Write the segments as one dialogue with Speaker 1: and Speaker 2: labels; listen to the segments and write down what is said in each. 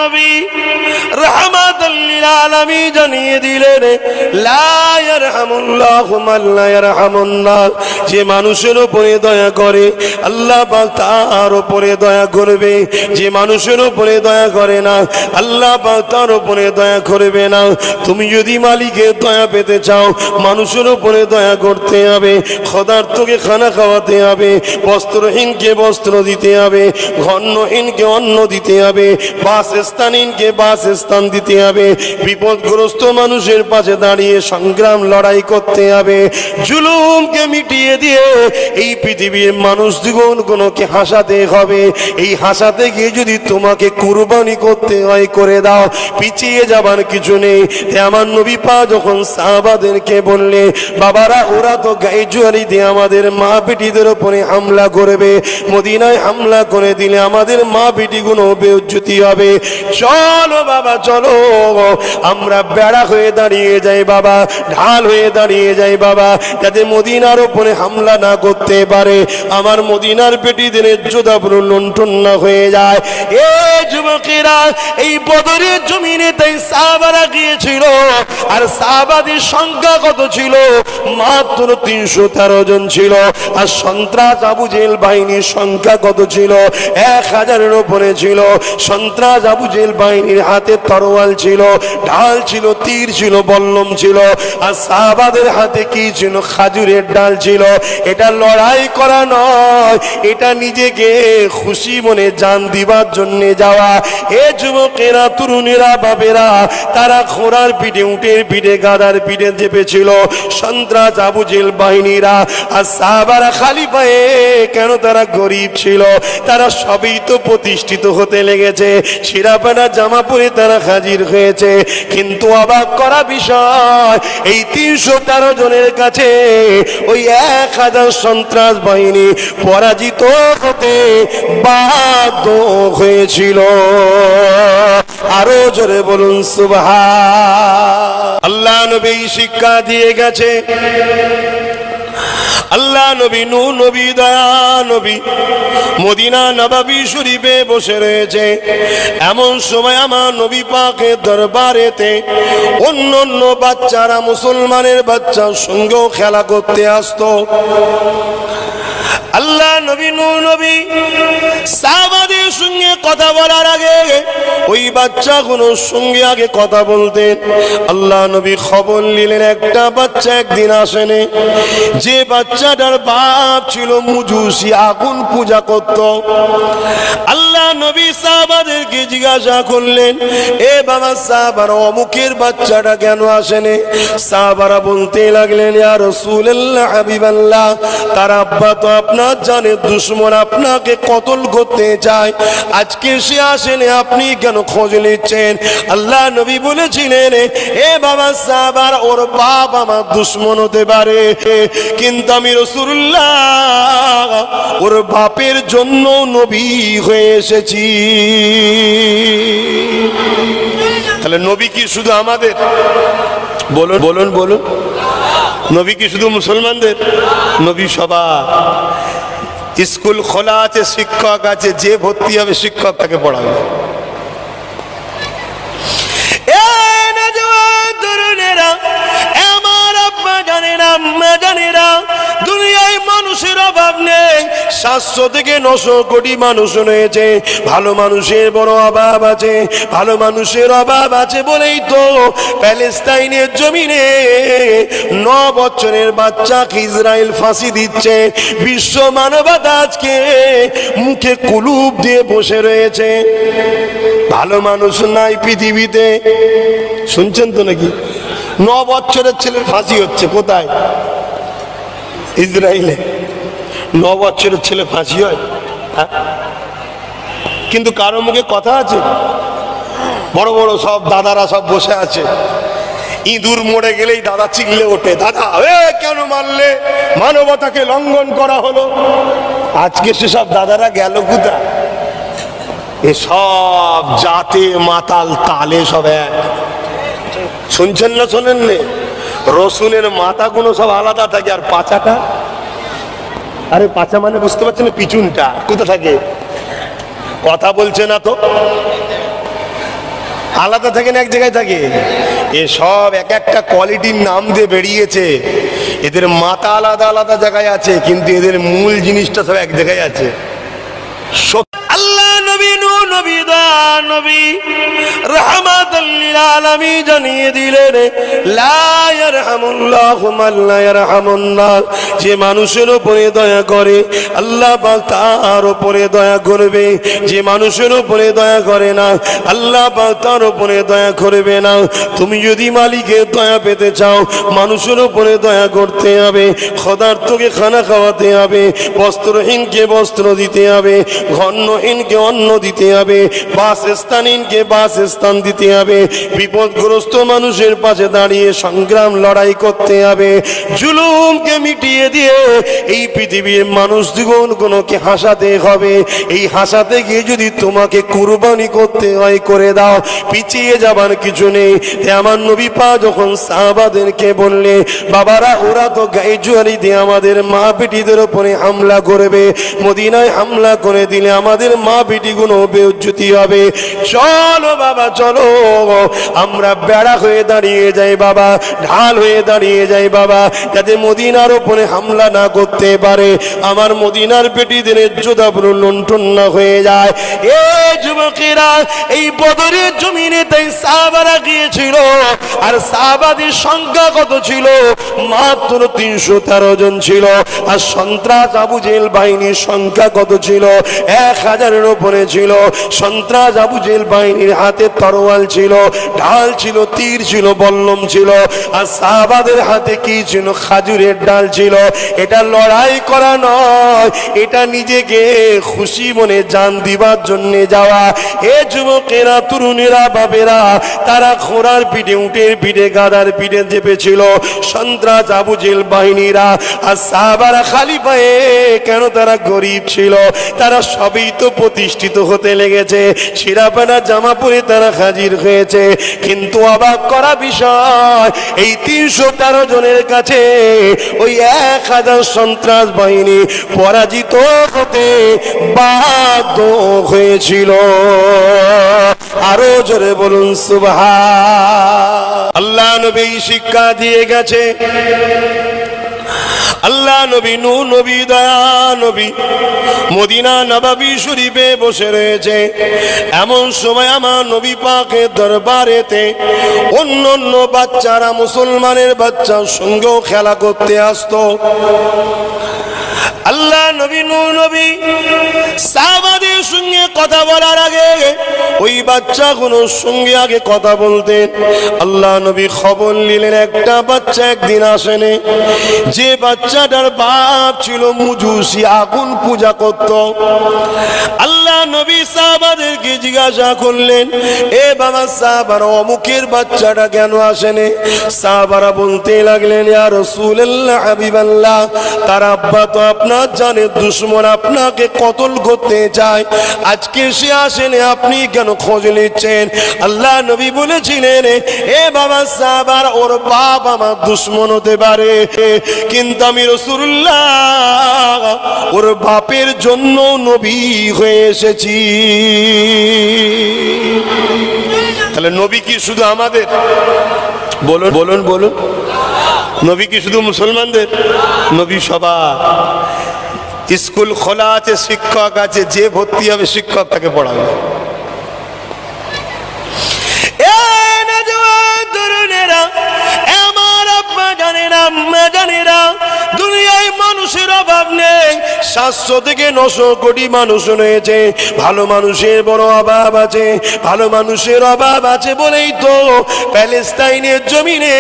Speaker 1: নবী রাহমাতাল লিল আলামিন জানিয়ে দিলেন, লা ইয়ারহামুল্লাহু মান লা ইয়ারহামুন নাস, যে মানুষের উপরে দয়া করে আল্লাহ পাক তার উপরে দয়া করবে, যে মানুষের উপরে দয়া করে না আল্লাহ পাক তার উপরে দয়া করবে না। তুমি যদি মালিকের দয়া পেতে চাও মানুষের উপরে দয়া করতে হবে, ক্ষুধার্তকে খানা খাওয়াতে হবে, বস্ত্রহীনকে বস্ত্র দিতে হবে, অন্নহীনকে অন্ন দিতে হবে, বাসস্থানহীনকে বাসস্থান দিতে হবে, বিপদগ্রস্ত মানুষের পাশে দাঁড়িয়ে সংগ্রাম লড়াই করতে হবে, জুলুমকে মিটিয়ে দিয়ে এই পৃথিবীর মানুষ জীবনগুলোকে হাসাতে হবে। এই হাসাতে গিয়ে যদি তোমাকে কুরবানি করতে হয় করে দাও, পিছিয়ে যাবার কিছু নেই। আমার নবী পাক যখন সাহাবাদেরকে বললে, বাবারা ওরা তো গায়ে জুয়ারি দিয়ে আমাদের মা বেটিদের উপরে হামলা করবে, মদিনায় হামলা করে দিলে আমাদের মা বেটিগুলো বেইজ্জতি হবে, চলো বাবা চলো আমরা বেড়া হয়ে দাঁড়িয়ে যাই বাবা, ঢাল হয়ে দাঁড়িয়ে যাই বাবা, যাতে মদিনার উপরে হামলা না করতে পারে, আমার মদিনার বেটিদের ইজ্জত পুরো লুণ্ঠন না হয়ে যায়। এ যুবকেরা, এই বদরের জমিনে তাই সাহাবারা গিয়েছিল, আর সাহাবাদের সংখ্যা কত ছিল? মাত্র 313 জন ছিল। আর সন্ত্রাস আবু জেহেল বাহিনীর সংখ্যা কত ছিল? 1000-এর উপরে ছিল। সন্ত্রাস আবু জেহেল বাহিনীর হাতে তরোয়াল ছিল, ঢাল ছিল, তীর ছিল, বল্লম ছিল। আর সাহাবাদের হাতে কি ছিল? খাজুরের ডাল ছিল। এটা লড়াই করা নয়, এটা নিজেকে খুশি মনে জান দিবার জন্য যাওয়া। এ যুবকেরা, তরুণেরা, বাবেরা, তারা ঘোড়ার পিঠে, উটের পিঠে, গাধার পিঠে চেপেছিল সন্ত্রাস আবু জেহেল বাহিনীরা। আর সাহাবারা খালি পায়ে কেন? তারা গরিব ছিল, তারা সবই তো প্রতিষ্ঠিত হতে লেগেছে, ছিঁড়াপানা জামা পরে তারা হাজির হয়েছে। কিন্তু অবাক করা বিষয়, এই 313 জনের কাছে ওই 1000 সন্ত্রাস বাহিনী পরাজিত হতে বাধ্য হয়েছিল। আরো জোরে বলুন সুবহান। আল্লাহ নবী শিক্ষা দিয়ে গেছে, আল্লাহ নবী, নূহ নবী, দয়া নবী মদিনা নববী শরীফে বসে রয়েছে। এমন সময় আমার নবী পাকের দরবারেতে অন্য অন্য বাচ্চারা, মুসলমানের বাচ্চার সঙ্গেও খেলা করতে আসতো। আল্লাহ নবী, নূহ নবী সাহাবাদের সঙ্গে কথা বলার আগে ওই বাচ্চাগুলোর সঙ্গে আগে কথা বলতেন। আল্লাহ নবী খবর নিলেন, একটা বাচ্চা একদিন আসেনি, যে বাচ্চাটার বাপ ছিল মুজুসি, আগুন পূজা করত। আল্লাহ নবী সাহাবাদেরকে জিজ্ঞাসা করলেন, এ বাবা সাহাবারা, অমুকের বাচ্চাটা কেন আসেনি? সাহাবারা বলতে লাগলেন, ইয়া রাসূলুল্লাহ, হাবিবাল্লাহ, তার আব্বা তো আপনার জানের দুশমন, আপনাকে কতল করতে চায়, আজকে সে আসেনি, আপনি কেন খোঁজ নিচ্ছেন? আল্লাহ নবী বলেছিলেন, এ বাবা সাহাবার, ওর বাপ আমার দুশমন হতে পারে, কিন্তু আমি রাসূলুল্লাহ ওর বাপের জন্য নবী হয়ে এসেছি। তাহলে নবী কি শুধু আমাদের? বলুন বলুন বলুন, নবী কি শুধু মুসলমানদের? নবী সবার। স্কুল খোলা আছে, শিক্ষক আছে, যে ভর্তি হবে শিক্ষক তাকে পড়াবে। আমার আব্বা জানেনা, আম্মা জানেনা, দুনিয়ায় মানুষের অভাব নেই, 700 থেকে 900 কোটি মানুষ রয়েছে, ভালো মানুষের বড় অভাব আছে। ভালো মানুষের অভাব আছে বলেই তো প্যালেস্তাইনের জমিনে 9 বছরের বাচ্চাকে ইসরায়েল ফাঁসি দিচ্ছে। বিশ্ব মানবতা আজকে মুখে কুলুপ দিয়ে বসে রয়েছে। ভালো মানুষ নাই পৃথিবীতে, শুনছেন তো নাকি? 9 বছরের ছেলের ফাঁসি হচ্ছে। কোথায়? ইসরায়েলে 9 বছরের ছেলে ফাঁসি হয়। কিন্তু কারো মুখে কথা আছে? বড় বড় সব দাদারা সব বসে আছে, ইঁদুর মরে গেলেই দাদা চিল্লে ওঠে, দাদা কেন মারলে? মানবতাকে লঙ্ঘন করা হলো। আজকে সেসব দাদারা গেল কোথায়? এসব জাতে মাতাল তালে সব এক। শুনছেন না শোনেন নে? রসুনের মাথাগুলো সব আলাদা থাকে, আর পাছাটা, আরে পাছা মানে বুঝতে পারছেন না, পিছনটা কোথা থাকে? কথা বলছে না তো। আলাদা থাকে না এক জায়গায় থাকে? এ সব এক একটা কোয়ালিটির নাম দিয়ে বেরিয়েছে। এদের মাথা আলাদা আলাদা জায়গায় আছে, কিন্তু এদের মূল জিনিসটা সব এক জায়গায় আছে। আল্লাহ নবী নূহ নবী দয়া নবী রাহমাতাল লিল আলামিন জানিয়ে দিলেন, লা ইয়ারহামুল্লাহু মান লা ইয়ারহামুন নাস। যে মানুষের উপরে দয়া করে আল্লাহ পাক তার উপরে দয়া করবে। যে মানুষের উপরে দয়া করে না আল্লাহ পাক তার উপরে দয়া করবে না। তুমি যদি মালিকের দয়া পেতে চাও, মানুষের উপরে দয়া করতে হবে, ক্ষুধার্তকে খানা খাওয়াতে হবে, বস্ত্রহীনকে বস্ত্র দিতে হবে, অন্নহীনকে অন্ন দিতে হবে, বাসস্থানহীনকে বাসস্থান দিতে হবে, বিপদগ্রস্ত মানুষের পাশে দাঁড়িয়ে সংগ্রাম লড়াই করতে হবে, জুলুমকে মিটিয়ে দিয়ে এই পৃথিবীর মানুষ জীবনগুলোকে হাসাতে হবে। এই হাসাতে গিয়ে যদি তোমাকে কুরবানি করতে হয় করে দাও, পিছিয়ে যাবার কিছু নেই। আমার নবী পাক যখন সাহাবাদেরকে বললে, বাবারা ওরা তো গায়ে জুয়ারি দিয়ে আমাদের মা বেটিদের উপরে হামলা করবে, মদিনায় হামলা করে দিলে আমাদের মা বেটিগুলো বেইজ্জতি হবে, চলো বাবা চলো আমরা বেড়া হয়ে দাঁড়িয়ে যাই বাবা, ঢাল হয়ে দাঁড়িয়ে যাই বাবা, যাতে মদিনার উপরে হামলা না করতে পারে, আমার মদিনার বেটিদের ইজ্জত আবরু লুণ্ঠন না হয়ে যায়। এ যুবকেরা, এই বদরের জমিনে তাই সাহাবারা গিয়েছিল। আর সাহাবাদের সংখ্যা কত ছিল? মাত্র 313 জন ছিল। আর সন্ত্রাস আবু জেহেল বাহিনীর সংখ্যা কত ছিল? 1000-এর উপরে ছিল। সন্ত্রাস আবু জেহেল বাহিনীর হাতে তরোয়াল ছিল, ঢাল ছিল, তীর ছিল, বল্লম ছিল। আর সাহাবাদের হাতে কি ছিল? খাজুরের ডাল ছিল। এটা লড়াই করা নয়, এটা নিজেকে খুশি মনে জান দিবার জন্য যাওয়া। এ যুবকেরা, তরুণেরা, বাবেরা, তারা ঘোড়ার পিঠে, উটের পিঠে, গাধার পিঠে চেপেছিল সন্ত্রাস আবু জেহেল বাহিনীরা। আর সাহাবারা খালি পায়ে কেন? তারা গরিব ছিল, তারা সবই তো প্রতিষ্ঠিত হতে লেগেছে, ছিঁড়াপানা জামা পরে তারা হাজির হয়েছে। কিন্তু অবাক করা বিষয়, এই 313 জনের কাছে ওই 1000 সন্ত্রাস বাহিনী পরাজিত হতে বাধ্য হয়েছিল। আরো জোরে বলুন সুবহান। আল্লাহ নবী শিক্ষা দিয়ে গেছে। আল্লাহ নবী নূহ নবী দয়া নবী মদিনা নববী শরীফে বসে রয়েছে। এমন সময় আমার নবী পাকের দরবারেতে অন্য অন্য বাচ্চারা, মুসলমানের বাচ্চার সঙ্গেও খেলা করতে আসতো। আল্লাহ নবী নূহ নবী সাহাবাদের সঙ্গে কথা বলার আগে ওই বাচ্চাগুলোর সঙ্গে আগে কথা বলতেন। আল্লাহ নবী খবর নিলেন, একটা বাচ্চা একদিন আসেনি, যে বাচ্চাটার বাপ ছিল মুজুসি, আগুন পূজা করত। আল্লাহ নবী সাহাবাদেরকে জিজ্ঞাসা করলেন, এ বাবা সাহাবারা, অমুকের বাচ্চাটা কেন আসেনি? সাহাবারা বলতে লাগলেন, ইয়া রাসূলুল্লাহ, হাবিবাল্লাহ, তার আব্বা তো আপনার জানের দুশমন, আপনাকে কতল করতে চায়, আজকে সে আসেনি, আপনি কেন খোঁজ নিচ্ছেন? আল্লাহ নবী বলেছিলেন, এ বাবা সাহাবার, ওর বাপ আমার দুশমন হতে পারে, কিন্তু আমি রাসূলুল্লাহ ওর বাপের জন্য নবী হয়ে এসেছি। তাহলে নবী কি শুধু আমাদের? বলুন বলুন বলুন, নবী কি শুধু মুসলমানদের? নবী সবার। স্কুল খোলা আছে, শিক্ষক আছে, যে ভর্তি হবে শিক্ষক তাকে পড়াবে। আমার আব্বা জানেরা, আম্মা জানেরা, দুনিয়ায় মানুষের অভাব নেই। 700 থেকে 900 কোটি মানুষ রয়েছে, ভালো মানুষের বড় অভাব আছে। ভালো মানুষের অভাব আছে বলেই তো প্যালেস্তাইনের জমিনে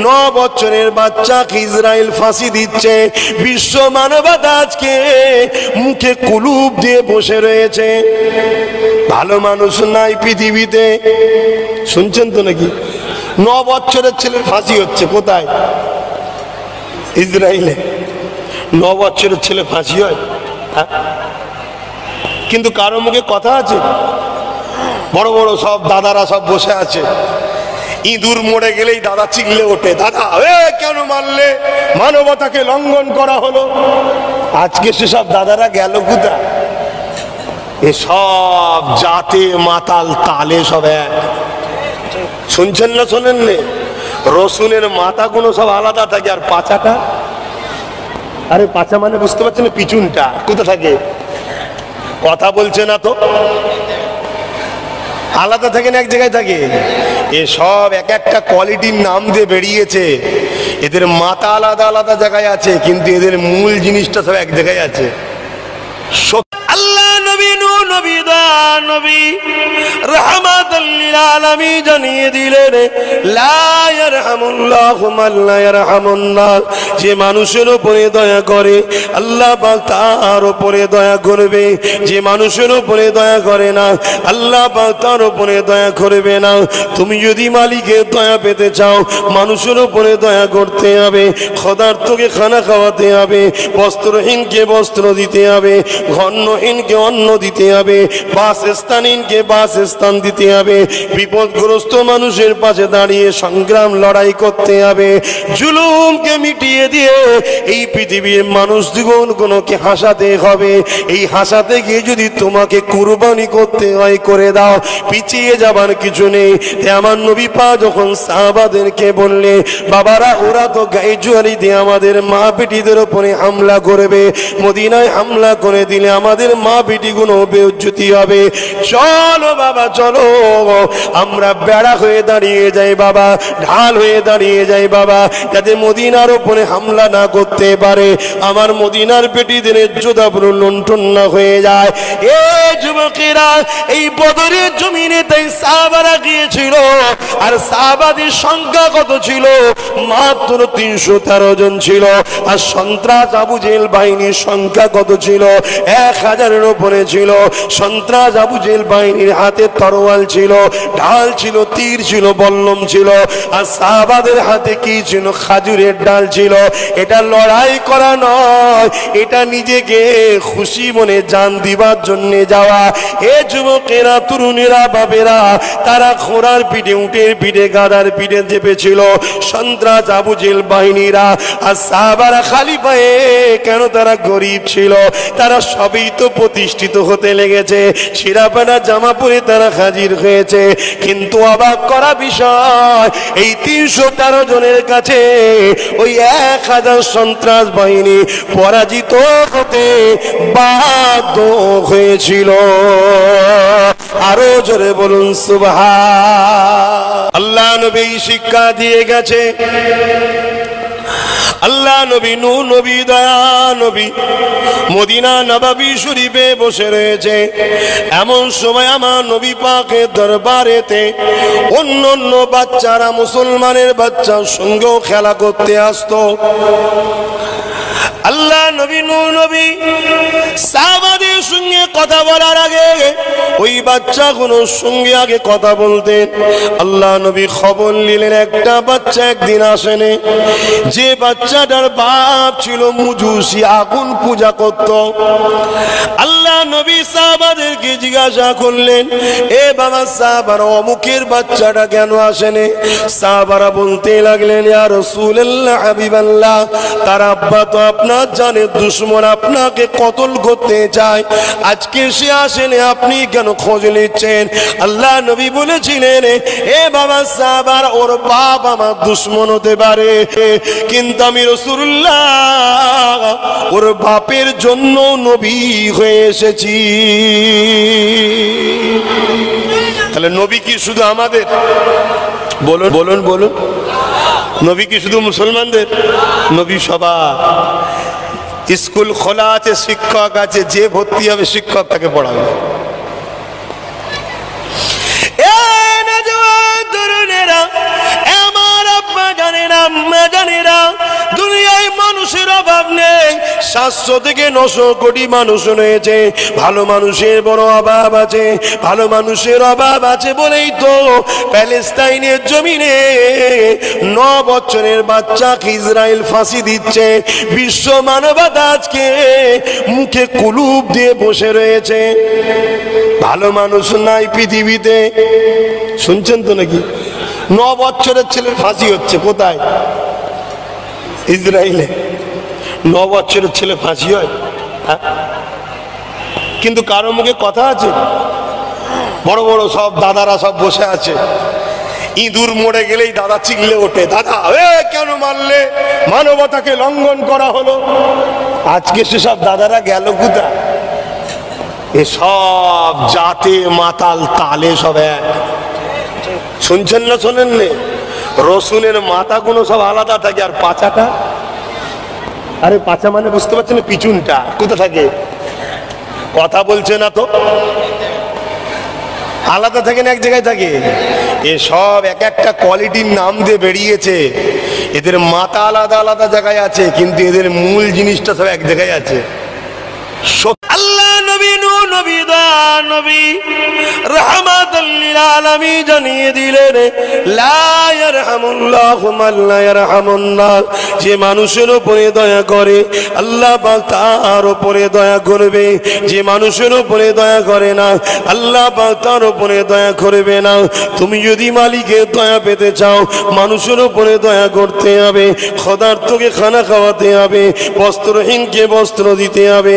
Speaker 1: 9 বছরের বাচ্চাকে ইসরায়েল ফাঁসি দিচ্ছে। বিশ্ব মানবতা আজকে মুখে কুলুপ দিয়ে বসে রয়েছে। ভালো মানুষ নাই পৃথিবীতে, শুনছেন তো নাকি? 9 বছরের ছেলের ফাঁসি হচ্ছে। কোথায়? ইসরায়েলে 9 বছরের ছেলে ফাঁসি হয়। কিন্তু কারো মুখে কথা আছে? বড় বড় সব দাদারা সব বসে আছে, ইঁদুর মরে গেলেই দাদা চিল্লে ওঠে, দাদা কেন মারলে, মানবতাকে লঙ্ঘন করা হলো। আজকে সেসব দাদারা গেল কোথায়? এ সব জাতে মাতাল তালে সব এক। শুনছেন না শোনেন নে? রসুনের মাথাগুলো সব আলাদা থাকে আর পাছাটা, আরে পাছা মানে বুঝতে পারছেন না, পিছনটা কোথায় থাকে? কথা বলছে না তো, আলাদা থাকে না এক জায়গায় থাকে? এ সব এক একটা কোয়ালিটির নাম দিয়ে বেরিয়েছে। এদের মাথা আলাদা আলাদা জায়গায় আছে, কিন্তু এদের মূল জিনিসটা সব এক জায়গায় আছে। আল্লাহ নবী নূহ নবী দয়া নবী রাহমাতাল লিল আলামিন জানিয়ে দিলেন, লা ইয়ারহামুল্লাহু মান লা ইয়ারহামুন নাস। যে মানুষের উপরে দয়া করে আল্লাহ পাক তার উপরে দয়া করবে। যে মানুষের উপরে দয়া করে না আল্লাহ পাক তার উপরে দয়া করবে না। তুমি যদি মালিকের দয়া পেতে চাও, মানুষের উপরে দয়া করতে হবে। ক্ষুধার্তকে খানা খাওয়াতে হবে, বস্ত্রহীনকে বস্ত্র দিতে হবে, অন্নহীনকে অন্ন দিতে হবে, বাসস্থানহীনকে বাসস্থান দিতে হবে, বিপদগ্রস্ত মানুষের পাশে দাঁড়িয়ে সংগ্রাম লড়াই করতে হবে। জুলুমকে মিটিয়ে দিয়ে এই পৃথিবীর মানুষ জীবনগুলোকে হাসাতে হবে। এই হাসাতে গিয়ে যদি তোমাকে কুরবানি করতে হয় করে দাও, পিছিয়ে যাবার কিছু নেই। আমার নবী পা যখন সাহাবাদেরকে বললে, বাবারা ওরা তো গায়ে জুয়ারি দিয়ে আমাদের মা বেটিদের উপরে হামলা করবে, মদিনায় হামলা করে দিলে আমাদের মা বেটিগুলো বেইজ্জতি হবে। চলো বাবা চলো, আমরা বেড়া হয়ে দাঁড়িয়ে যাই বাবা, ঢাল হয়ে দাঁড়িয়ে যাই বাবা, যাতে মদিনার উপরে হামলা না করতে পারে, আমার মদিনার বেটিদের ইজ্জত পুরো লুণ্ঠন না হয়ে যায়। এ যুবকেরা, এই বদরের জমিনে তাই সাহাবারা গিয়েছিল। আর সাহাবাদের সংখ্যা কত ছিল? মাত্র 313 জন ছিল। আর সন্ত্রাস আবু জেহেল বাহিনীর সংখ্যা কত ছিল? 1000-এর উপরে ছিল। সন্ত্রাস আবু জেহেল বাহিনীর হাতে তরোয়াল ছিল, ঢাল ছিল, তীর ছিল, বল্লম ছিল। আর সাহাবাদের হাতে কি ছিল? খাজুরের ডাল ছিল। এটা লড়াই করা নয়, এটা নিজেকে খুশি মনে জান দিবার জন্য যাওয়া। এ যুবকেরা, তরুণেরা, বাবেরা, তারা ঘোড়ার পিঠে, উটের পিঠে, গাধার পিঠে চেপেছিল সন্ত্রাস আবু জেহেল বাহিনীরা। আর সাহাবারা খালি পায়ে কেন? তারা গরিব ছিল, তারা সবই তো প্রতিষ্ঠিত হতে লেগেছে, ছিঁড়াপাড়া জামা পরে তারা হাজির হয়েছে। কিন্তু অবাক করা বিষয়, এই 313 জনের কাছে ওই 1000 সন্ত্রাস বাহিনী পরাজিত হতে বাধ্য হয়েছিল। আরো জোরে বলুন সুবহান। আল্লাহ নবী শিক্ষা দিয়ে গেছে। আল্লাহ নবী নূহ নবী দয়া নবী মদিনা নববী শরীফে বসে রয়েছে। এমন সময় আমার নবী পাকের দরবারেতে অন্য অন্য বাচ্চারা, মুসলমানের বাচ্চার সঙ্গেও খেলা করতে আসতো। আল্লাহ নবী নূহ নবী সাহাবাদের সঙ্গে কথা বলার আগে ওই বাচ্চাগুলোর সঙ্গে আগে কথা বলতেন। আল্লাহ নবী খবর নিলেন, একটা বাচ্চা একদিন আসেনি, যে বাচ্চাটার বাপ ছিল মুজুসি, আগুন পূজা করত। আল্লাহ নবী সাহাবাদেরকে জিজ্ঞাসা করলেন, এ বাবা সাহাবারা, অমুকের বাচ্চাটা কেন আসেনি? সাহাবারা বলতে লাগলেন, ইয়া রাসূলুল্লাহ, হাবিবাল্লাহ, তার আব্বা তো আপনার জানের দুশমন, আপনাকে কতল করতে চায়, আজকে সে আসেনি, আপনি কেন খোঁজ নিচ্ছেন? আল্লাহ নবী বলেছিলেন, এ বাবা সাহাবার, ওর বাপ আমার দুশমন হতে পারে, কিন্তু আমি রাসূলুল্লাহ ওর বাপের জন্য নবী হয়ে এসেছি। তাহলে নবী কি শুধু আমাদের? বলুন বলুন বলুন, নবী কি শুধু মুসলমানদের? নবী সবার। স্কুল খোলা আছে, শিক্ষক আছে, যে ভর্তি হবে শিক্ষক তাকে পড়াবে। দুনিয়ায় মানুষের অভাব নেই, 700 থেকে 900 কোটি মানুষ রয়েছে, ভালো মানুষের বড় অভাব আছে। ভালো মানুষের অভাব আছে বলেই তো প্যালেস্তাইনের জমিনে 9 বছরের বাচ্চাকে ইসরায়েল ফাঁসি দিচ্ছে। বিশ্ব মানবতা আজকে মুখে কুলুপ দিয়ে বসে রয়েছে। ভালো মানুষ নাই পৃথিবীতে, শুনছেন তো নাকি? 9 বছরের ছেলে ফাঁসি হচ্ছে। কোথায়? ইসরায়েলে 9 বছরের ছেলে ফাঁসি হয়। কিন্তু কারো মুখে কথা আছে? বড় বড় সব দাদারা সব বসে আছে, ইঁদুর মরে গেলেই দাদা চিল্লে ওঠে, দাদা কেন মারলে, মানবতাকে লঙ্ঘন করা হলো। আজকে সেসব দাদারা গেল কোথায়? এসব জাতে মাতাল তালে সব এক। শুনছেন না শোনেন নে? রসুনের মাথা গুলো সব আলাদা থাকে, আর পাছাটা, আরে পাছা মানে বুঝতে পারছেন, পিছনটা কোথা থাকে? কথা বলছে না তো, আলাদা থাকে না এক জায়গায় থাকে। এসব এক একটা কোয়ালিটির নাম দিয়ে বেরিয়েছে, এদের মাথা আলাদা আলাদা জায়গায় আছে, কিন্তু এদের মূল জিনিসটা সব এক জায়গায় আছে। আল্লাহ নবী নূহ নবী দয়া নবী রাহমাতাল লিল আলামিন জানিয়ে দিলেন, লা ইয়ারহামুল্লাহু মান লা ইয়ারহামুন নাস। যে মানুষের উপরে দয়া করে আল্লাহ পাক তার উপরে দয়া করবে, যে মানুষের উপরে দয়া করে না আল্লাহ পাক তার উপরে দয়া করবে না। তুমি যদি মালিকের দয়া পেতে চাও, মানুষের উপরে দয়া করতে হবে, ক্ষুধার্তকে খানা খাওয়াতে হবে, বস্ত্রহীনকে বস্ত্র দিতে হবে,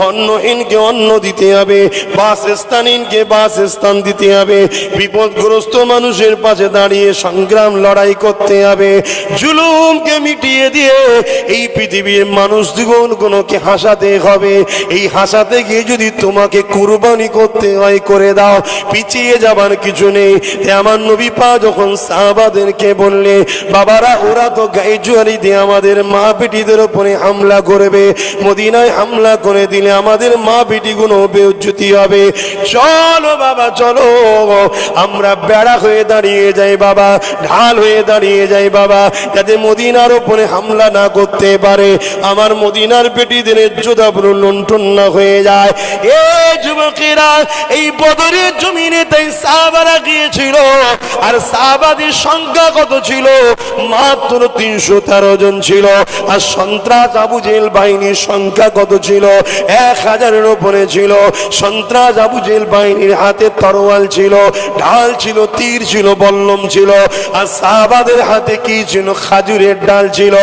Speaker 1: অন্নহীনকে অন্ন দিতে হবে, বাসস্থানহীনকে বাসস্থান দিতে হবে, বিপদগ্রস্ত মানুষের পাশে দাঁড়িয়ে সংগ্রাম লড়াই করতে হবে, জুলুমকে মিটিয়ে দিয়ে এই পৃথিবীর মানুষগুলোকে হাসাতে হবে। এই হাসাতে গিয়ে যদি তোমাকে কুরবানি করতে হয় করে দাও, পিছিয়ে যাবার কিছু নেই। আমার নবী পাক যখন সাহাবাদেরকে বললে, বাবারা ওরা তো গাইজুয়ারি দিয়ে আমাদের মা বেটিদের উপরে হামলা করবে, মদিনায় হামলা করে দিলে আমাদের মা বেটিগুলো বেইজ্জতি হবে, চলো বাবা চলো আমরা বেড়া হয়ে দাঁড়িয়ে যাই বাবা, ঢাল হয়ে দাঁড়িয়ে যাই বাবা, যাতে মদিনার উপরে হামলা না করতে পারে, আমার মদিনার বেটিদের ইজ্জত লুণ্ঠন না হয়ে যায়। এই যুবকেরা এই বদরের জমিনে তাই সাহাবারা গিয়েছিল, আর সাহাবাদের সংখ্যা কত ছিল? মাত্র 313 জন ছিল। আর সন্ত্রাস আবু জেহেল বাহিনীর সংখ্যা কত ছিল? 1000-এর উপরে ছিল। সন্ত্রাস আবু জেহেল বাহিনীর হাতে তরোয়াল ছিল, ঢাল ছিল, তীর ছিল, বল্লম ছিল, আর সাহাবাদের হাতে কি ছিল? খাজুরের ডাল ছিল।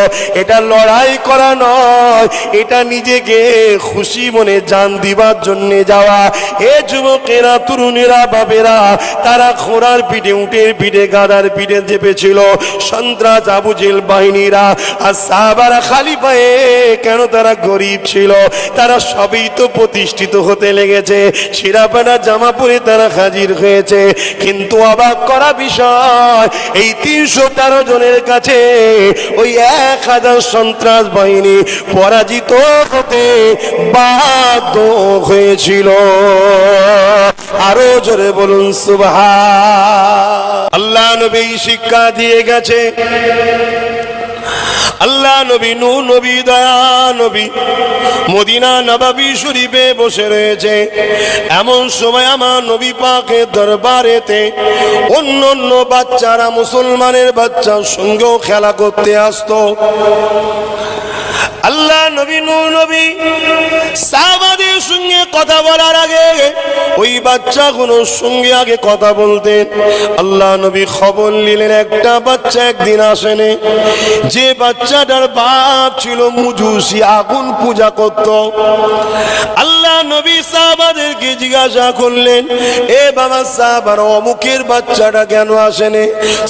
Speaker 1: এটা লড়াই করা নয়, এটা নিজেকে খুশি মনে জান দিবার জন্য যাওয়া। এ যুবকেরা, তরুণেরা, বাবেরা, তারা ঘোড়ার পিঠে, উটের পিঠে, গাধার পিঠে চেপেছিল সন্ত্রাস আবু জেহেল বাহিনীরা। আর সাহাবারা খালি পায়ে কেন? তারা গরিব ছিল, তারা সবই তো প্রতিষ্ঠিত হতে লেগেছে, ছিঁড়াপাড়া জামা পরে তারা হাজির হয়েছে। কিন্তু অবাক করা বিষয়, এই 313 জনের কাছে ওই 1000 সন্ত্রাস বাহিনী পরাজিত হতে বাধ্য হয়েছিল। আরো জোরে বলুন সুবহান। আল্লাহ নবী শিক্ষা দিয়ে গেছে, আল্লাহ নবী নূহ নবী দয়া নবী মদিনা নববী শরীফে বসে রয়েছে। এমন সময় আমার নবী পাকের দরবারেতে অন্য অন্য বাচ্চারা, মুসলমানের বাচ্চার সঙ্গেও খেলা করতে আসতো। আল্লাহ নবী নূহ নবী সাহাবাদের সঙ্গে কথা বলার আগে ওই বাচ্চাগুলোর সঙ্গে আগে কথা বলতেন। আল্লাহ নবী খবর নিলেন, একটা বাচ্চা একদিন আসেনি, যে বাচ্চাটার বাপ ছিল মুজুসি, আগুন পূজা করত। আল্লাহ নবী সাহাবাদেরকে জিজ্ঞাসা করলেন, এ বাবা সাহাবারা, অমুকের বাচ্চাটা কেন আসেনি?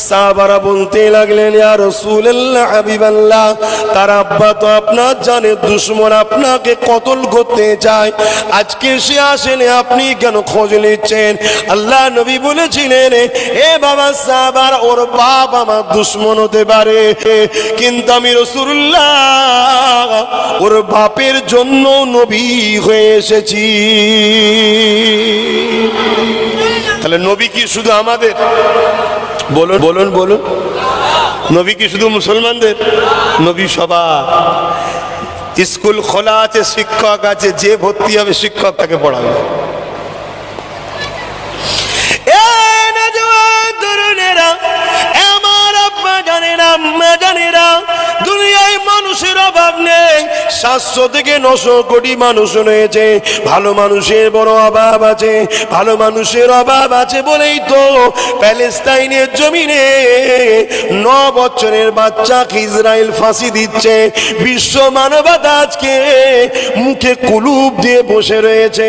Speaker 1: সাহাবারা বলতে লাগলেন, ইয়া রাসূলুল্লাহ, হাবিবাল্লাহ, তার আব্বা তো আপনার জানের দুশমন, আপনাকে কতল করতে চায়, আজকে সে আসেনি, আপনি কেন খোঁজ নিচ্ছেন? আল্লাহ নবী বলেছিলেন, এ বাবা সাহাবার, ওর বাপ আমার দুশমন হতে পারে, কিন্তু আমি রাসূলুল্লাহ ওর বাপের জন্য নবী হয়ে এসেছি। তাহলে নবী কি শুধু আমাদের? বলুন বলুন বলুন, নবী কি শুধু মুসলমানদের? নবী সবার। স্কুল খোলা আছে, শিক্ষক আছে, যে ভর্তি হবে শিক্ষক তাকে পড়াবে। দুনিয়ায় মানুষের অভাব নেই, 700 থেকে 900 কোটি মানুষ রয়েছে। ভালো মানুষের বড় অভাব আছে, ভালো মানুষের অভাব আছে বলেই তো প্যালেস্তাইনের জমিনে 9 বছরের বাচ্চাকে ইসরায়েল ফাঁসি দিচ্ছে। বিশ্ব মানবতা আজকে মুখে কুলুপ দিয়ে বসে রয়েছে।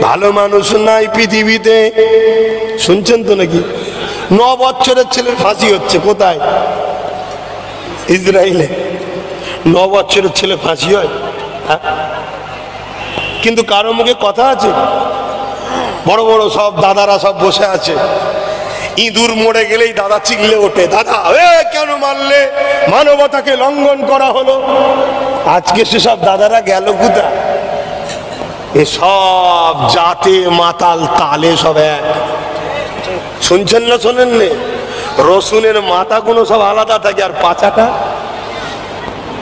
Speaker 1: ভালো মানুষ নাই পৃথিবীতে, শুনছেন তো নাকি? 9 বছরের ছেলের ফাঁসি হচ্ছে কোথায়? ইসরায়েলে 9 বছরের ছেলে ফাঁসি হয়। কিন্তু কারো মুখে কথা আছে? বড় বড় সব দাদারা সব বসে আছে। ইঁদুর মরে গেলেই দাদা চিল্লে ওঠে, দাদা কেন মারলে, মানবতাকে লঙ্ঘন করা হলো। আজকে সেসব দাদারা গেল কোথায়? এসব জাতে মাতাল তালে সব এক। শুনছেন না শোনেন নে? রসুনের মাথা কোনো সব আলাদা থাকে, আর পাছাটা,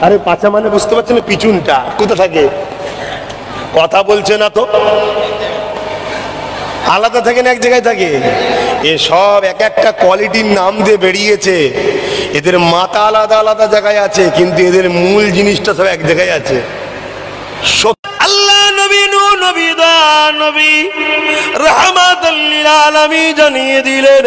Speaker 1: আরে পাছা মানে বুঝতে পারছেন না, পিছনটা কোথা থাকে? কথা বলছে না তো, আলাদা থাকে না এক জায়গায় থাকে। এসব এক একটা কোয়ালিটির নাম দিয়ে বেরিয়েছে। এদের মাথা আলাদা আলাদা জায়গায় আছে, কিন্তু এদের মূল জিনিসটা সব এক জায়গায় আছে। আল্লাহ নবী নূহ নবী দা নবী রাহমাতাল লিল আলামিন জানিয়ে দিলেন,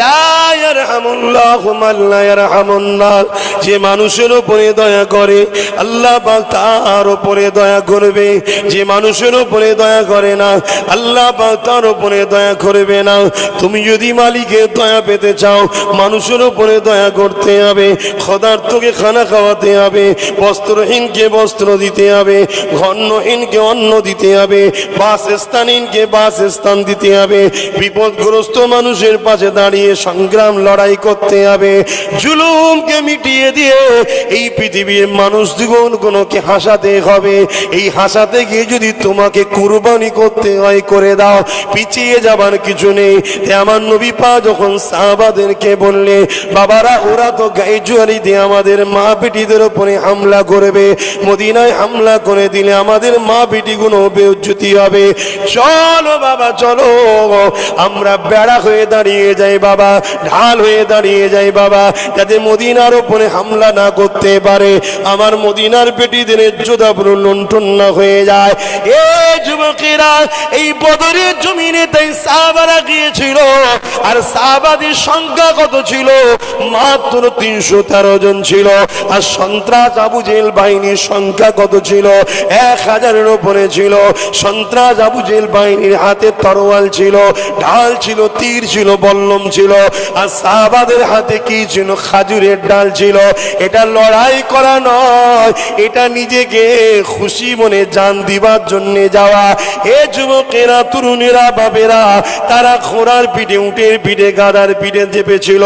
Speaker 1: লা ইয়ারহামুল্লাহু মান লা ইয়ারহামুন নাস। যে মানুষের উপরে দয়া করে আল্লাহ পাক তার উপরে দয়া করবে। যে মানুষের উপরে দয়া করে না আল্লাহ পাক তার উপরে দয়া করবে না। তুমি যদি মালিকের দয়া পেতে চাও, মানুষের উপরে দয়া করতে হবে, ক্ষুধার্তকে খানা খাওয়াতে হবে, বস্ত্রহীনকে বস্ত্র দিতে হবে, অন্নহীনকে অন্ন দিতে হবে, বাসস্থানহীনকে বাসস্থান দিতে হবে, বিপদগ্রস্ত মানুষের পাশে দাঁড়িয়ে সংগ্রাম লড়াই করতে হবে। জুলুমকে মিটিয়ে দিয়ে এই পৃথিবীর মানুষ দ্বিগুণকে হাসাতে হবে। এই হাসাতে গিয়ে যদি তোমাকে কুরবানি করতে হয় করে দাও, পিছিয়ে যাবার কিছু নেই। আমার নবী পাক যখন সাহাবাদেরকে বললে, বাবারা ওরা তো গায়ে জুয়ারি দিয়ে আমাদের মা বেটিদের উপরে হামলা করবে, মদিনায় হামলা করে দিলে আমাদের মা বেটিগুলো বেইজ্জতি হবে। চলো বাবা চলো, আমরা বেড়া হয়ে দাঁড়িয়ে যাই বাবা, ঢাল হয়ে দাঁড়িয়ে যাই বাবা, যাতে মদিনার উপরে হামলা না করতে পারে, আমার মদিনার বেটিদের ইজ্জত পুরো লুণ্ঠন না হয়ে যায়। এ যুবকেরা, এই বদরের জমিনে তাই সাহাবারা গিয়েছিল। আর সাহাবাদের সংখ্যা কত ছিল? মাত্র 313 জন ছিল। আর সন্ত্রাস আবু জেহেল বাহিনীর সংখ্যা কত ছিল? 1000-এর উপরে ছিল। সন্ত্রাস আবু জেহেল বাহিনীর হাতে তরোয়াল ছিল, ঢাল ছিল, তীর ছিল, বল্লম ছিল। আর সাহাবাদের হাতে কি ছিল? খাজুরের ডাল ছিল। এটা লড়াই করা নয়, এটা নিজেকে খুশি মনে জান দিবার জন্য যাওয়া। এ যুবকেরা, তরুণেরা, বাবেরা, তারা ঘোড়ার পিঠে, উটের পিঠে, গাধার পিঠে চেপেছিল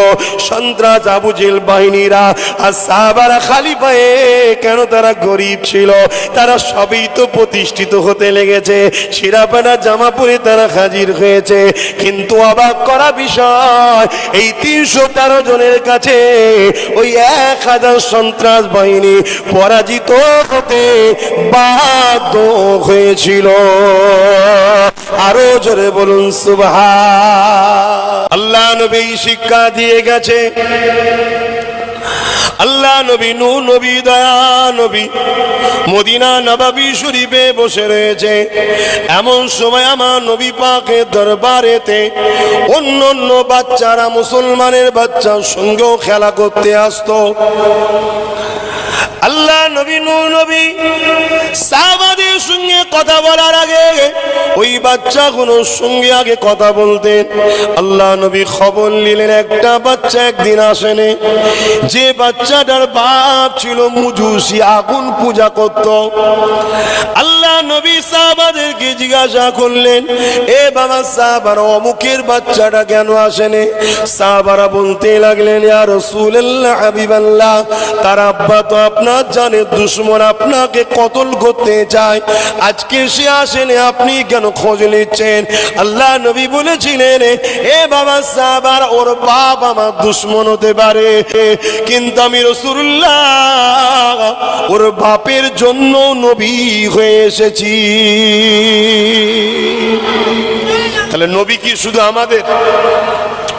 Speaker 1: সন্ত্রাস আবু জেহেল বাহিনীরা। আর সাহাবারা খালি পায়ে কেন? তারা গরিব ছিল, তারা সবই তো প্রতিষ্ঠিত হতে লেগেছে, শিরাপানা জামা পরে তারা হাজির হয়েছে। কিন্তু অবাক করা বিষয়, এই 313 জনের কাছে ওই 1000 সন্ত্রাস বাহিনী পরাজিত হতে বাধ্য হয়েছিল। আরো জোরে বলুন সুবহান। আল্লাহ নবী শিক্ষা দিয়ে গেছে। আল্লাহ নবী নূহ নবী দয়া নবী মদিনা নববী শরীফে বসে রয়েছে। এমন সময় আমার নবী পাকের দরবারেতে অন্য অন্য বাচ্চারা, মুসলমানের বাচ্চার সঙ্গেও খেলা করতে আসতো। আল্লাহ নবী নূহ নবী সাহাবাদের সঙ্গে কথা বলার আগে ওই বাচ্চাগুলোর সঙ্গে আগে কথা বলতেন। আল্লাহ নবী খবর নিলেন, একটা বাচ্চা একদিন আসেনি, যে বাচ্চাটার বাপ ছিল মুজুসি, আগুন পূজা করত। আল্লাহ নবী সাহাবাদেরকে জিজ্ঞাসা করলেন, এ বাবা সাহাবারা, অমুকের বাচ্চাটা কেন আসেনি? সাহাবারা বলতে লাগলেন, ইয়া রাসূলুল্লাহ, হাবিবাল্লাহ, তার আব্বা তো আপনার জানের দুশমন, আপনাকে কতল করতে চায়, আজকে সে আসেনি, আপনি কেন খোঁজ নিচ্ছেন? আল্লাহ নবী বলেছিলেন, এ বাবা সাহাবারা, ওর বাপ আমার দুশমন হতে পারে, কিন্তু আমি রাসূলুল্লাহ ওর বাপের জন্য নবী হয়ে এসেছি। তাহলে নবী কি শুধু আমাদের?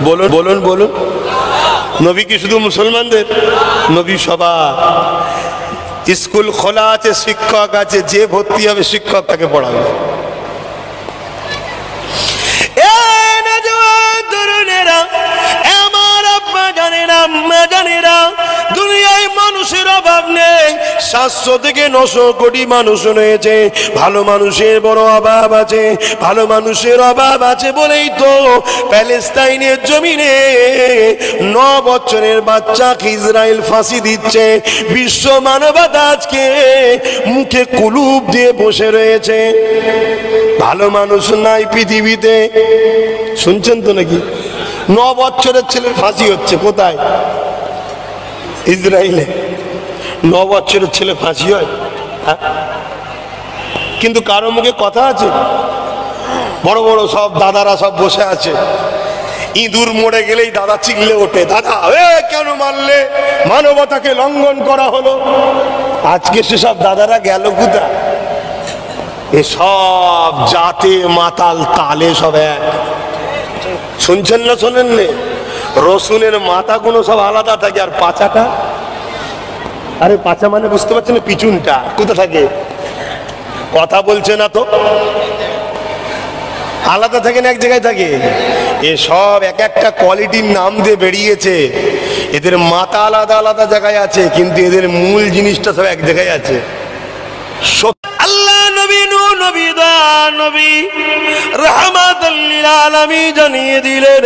Speaker 1: বলুন বলুন বলুন, নবী কি শুধু মুসলমানদের? নবী সবার। স্কুল খোলা আছে, শিক্ষক আছে, যে ভর্তি হবে শিক্ষক তাকে পড়াবে। দুনিয়ায় মানুষের অভাব নেই, 700 থেকে 900 কোটি মানুষ রয়েছে, ভালো মানুষের বড় অভাব আছে। ভালো মানুষের অভাব আছে বলেই তো প্যালেস্তাইনের জমিনে 9 বছরের বাচ্চাকে ইসরায়েল ফাঁসি দিচ্ছে। বিশ্ব মানবতা আজকে মুখে কুলুপ দিয়ে বসে রয়েছে। ভালো মানুষ নাই পৃথিবীতে, শুনছেন তো নাকি? 9 বছরের ছেলের ফাঁসি হচ্ছে কোথায়? ইসরায়েলে 9 বছরের ছেলে ফাঁসি হয়। কিন্তু কারো মুখে কথা আছে? বড় বড় সব দাদারা সব বসে আছে, ইঁদুর মরে গেলেই দাদা চিল্লে ওঠে, দাদা কেন মারলে, মানবতাকে লঙ্ঘন করা হলো। আজকে সেসব দাদারা গেল কোথায়? এসব জাতে মাতাল তালে সব এক। শুনছেন না শোনেন নে? রসুনের মাথা গুলো সব আলাদা থাকে, আর পাচাটা, আরে পাচা মানে বুঝতে পারছেন না, পিছনটা কোথা থাকে? কথা বলছে না তো, আলাদা থাকে না এক জায়গায় থাকে। এসব এক একটা কোয়ালিটির নাম দিয়ে বেরিয়েছে, এদের মাথা আলাদা আলাদা জায়গায় আছে, কিন্তু এদের মূল জিনিসটা সব এক জায়গায় আছে। আল্লাহ নবী নূহ নবী দা নবী রাহমাতাল লিল আলামিন জানিয়ে দিলেন,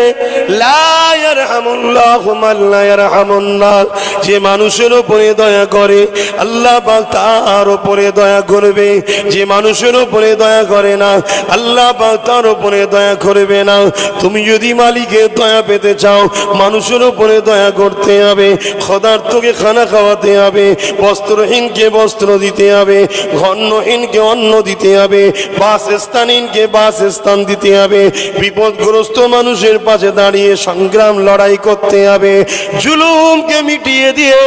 Speaker 1: লা ইয়ারহামুল্লাহু মান লা ইয়ারহামুন নাস। যে মানুষের উপরে দয়া করে আল্লাহ পাক তার উপরে দয়া করবে, যে মানুষের উপরে দয়া করে না আল্লাহ পাক তার উপরে দয়া করবে না। তুমি যদি মালিকের দয়া পেতে চাও, মানুষের উপরে দয়া করতে হবে, ক্ষুধার্তকে খানা খাওয়াতে হবে, বস্ত্রহীনকে বস্ত্র দিতে হবে, অন্নহীনকে অন্ন দিতে হবে, বাসস্থানহীনকে বাসস্থান দিতে হবে, বিপদগ্রস্ত মানুষের পাশে দাঁড়িয়ে সংগ্রাম লড়াই করতে হবে, জুলুমকে মিটিয়ে দিয়ে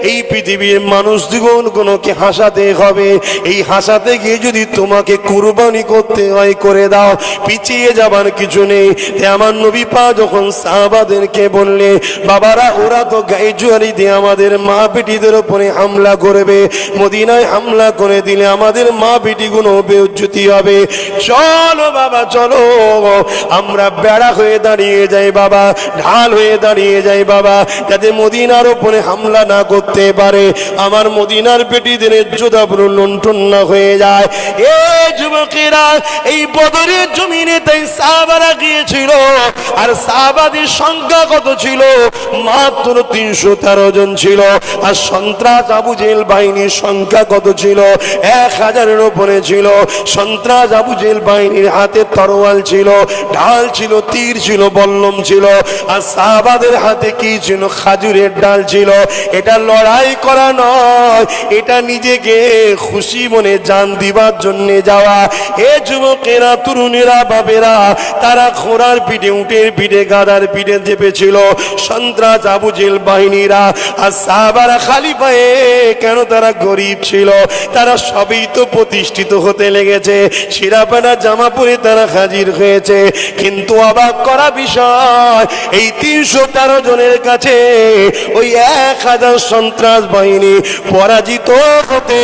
Speaker 1: এই পৃথিবীর মানুষ জীবনগুলোকে হাসাতে হবে। এই হাসাতে গিয়ে যদি তোমাকে কুরবানি করতে হয় করে দাও, পিছিয়ে যাবার কিছু নেই। আমার নবী পাক যখন সাহাবাদেরকে বললে, বাবারা ওরা তো গায়ে জুয়ারি দিয়ে আমাদের মা বেটিদের উপরে হামলা করবে, মদিনায় হামলা করে দিলে আমাদের মা বেটিগুলো বেইজ্জতি হবে, চলো বাবা চলো আমরা বেড়া হয়ে দাঁড়িয়ে যাই বাবা, ঢাল হয়ে দাঁড়িয়ে যাই বাবা, যাতে মদিনার উপরে হামলা না করতে পারে, আমার মদিনার বেটিদের ইজ্জত পুরো লুণ্ঠন না হয়ে যায়। এ যুবকেরা, এই বদরের জমিনে তাই সাহাবারা গিয়েছিল, আর সাহাবাদের সংখ্যা কত ছিল? মাত্র 313 জন ছিল। আর সন্ত্রাস আবু জেহেল বাহিনীর সংখ্যা কত ছিল? 1000-এর উপরে ছিল। সন্ত্রাস আবু জেহেল বাহিনীর হাতে তরোয়াল ছিল, ঢাল ছিল, তীর ছিল, বল্লম ছিল। আর সাহাবাদের হাতে কি ছিল? খাজুরের ডাল ছিল। এটা লড়াই করা নয়, এটা নিজেকে খুশি মনে জান দিবার জন্য যাওয়া। এ যুবকেরা, তরুণেরা, বাবেরা, তারা ঘোড়ার পিঠে, উটের পিঠে, গাধার পিঠে চেপেছিল সন্ত্রাস আবু জেহেল বাহিনীরা। আর সাহাবারা খালি পায়ে কেন? তারা গরিব ছিল, তারা সবই তো প্রতিষ্ঠিত হতে লেগেছে, শিরাপানা জামা পরে তারা হাজির হয়েছে। কিন্তু অবাক করা বিষয়, এই 313 জনের কাছে ওই 1000 সন্ত্রাস বাহিনী পরাজিত হতে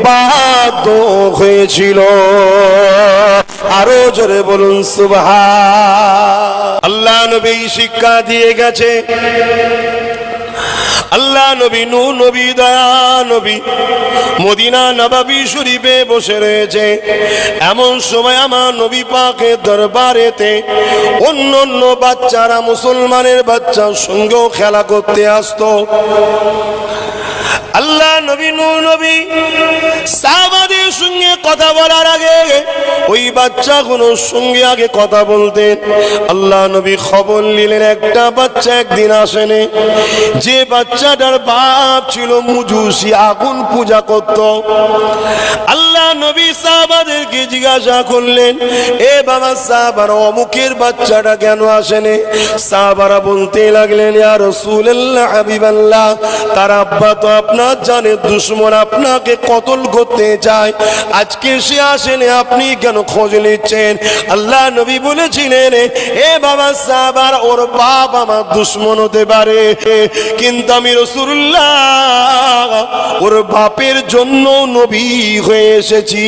Speaker 1: বাধ্য হয়েছিল। আরো জোরে বলুন সুবহান। আল্লাহ নবী শিক্ষা দিয়ে গেছে, আল্লাহ নবী নূহ নবী দয়া নবী মদিনা নববী শরীফে বসে রয়েছে। এমন সময় আমার নবী পাকের দরবারেতে অন্য অন্য বাচ্চারা, মুসলমানের বাচ্চার সঙ্গেও খেলা করতে আসতো। আল্লাহ নবী নূহ নবী সাহাবাদের সঙ্গে কথা বলার আগে ওই বাচ্চাগুলোর সঙ্গে আগে কথা বলতেন। আল্লাহ নবী খবর নিলেন, একটা বাচ্চা একদিন আসেনি, যে বাচ্চাটার বাপ ছিল মুজুসি, আগুন পূজা করত। আল্লাহ নবী সাহাবাদেরকে জিজ্ঞাসা করলেন, এ বাবা সাহাবারা অমুকের বাচ্চাটা কেন আসেনি? সাহাবারা বলতে লাগলেন, ইয়া রাসূলুল্লাহ, হাবিবাল্লাহ, তার আব্বা তো আপনার জানের দুশমন, আপনাকে কতল করতে চায়, আজকে সে আসেনি, আপনি কেন খোঁজ নিচ্ছেন? আল্লাহ নবী বলেছিলেন, এ বাবা সাহাবারা, ওর বাপ আমার দুশমন হতে পারে, কিন্তু আমি রাসূলুল্লাহ ওর বাপের জন্য নবী হয়ে এসেছি।